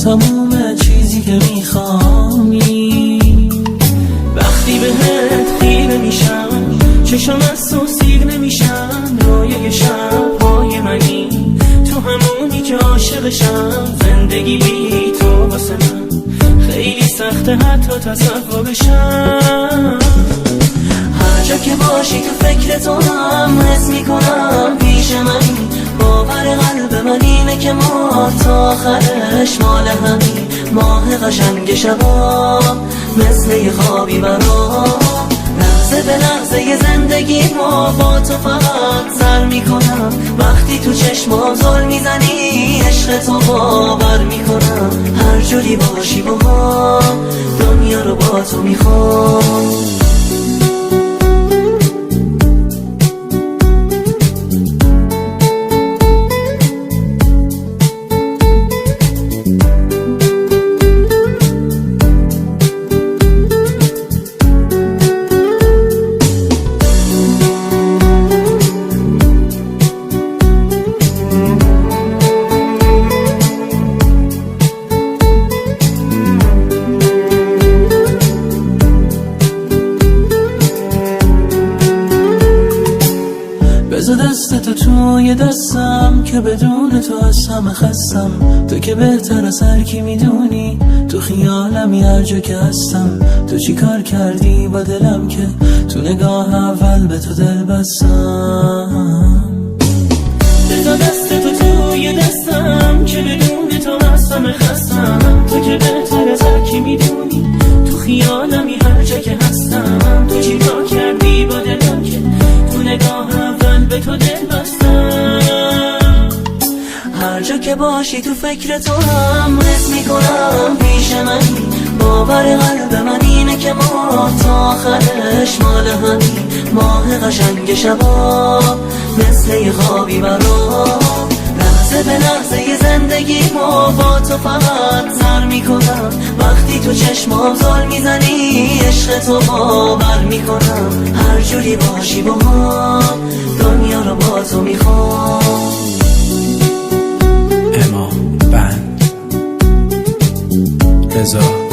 تموم چیزی که میخوانی. وقتی بهت خیره میشم چشم از تو سیر نمیشن، رویای شب‌های منی تو همونی که عاشقشم. زندگی بی تو واسه من خیلی سخته حتی تصورشم. هر جا که باشی تو فکر تو هم حس میکنم پیش منی. باور قلب من اینه که ما تا آخرش مال همین. ماه قشنگ شبا مثل یه خوابی برام، لحظه به لحظه زندگی ما با تو فقط سر میکنم. وقتی تو چشمام زل میزنی عشق تو باور میکنم. هر جوری باشی با هم دنیا رو با تو میخوام. بذار دست تو توی دستم که بدون تو از همه خستم. تو که بهتر از هر کی میدونی تو خیالمی هر جا که هستم. تو چی کار کردی با دلم که تو نگاه اول به تو دل بستم. بذار دست تو توی دستم که بدون تو از همه خستم. تو که بهتر از هر کی میدونی تو خیالمی هر جا که هستم. تو چی کار کردی با دلم که تو نگاه به تو دل بستم. هر جا که باشی تو فکر تو هم حس میکنم پیش منی. باور قلب من اینه که ما تا آخرش مال همین. ماه قشنگ شبا مثل یه خوابی برام، لحظه به لحظه زندگی ما با تو فقط سر میکنم. وقتی تو چشمام زل میزنی عشق تو باور میکنم. هر جوری باشی با هم دنیا رو با تو میخوام. امام بند رضا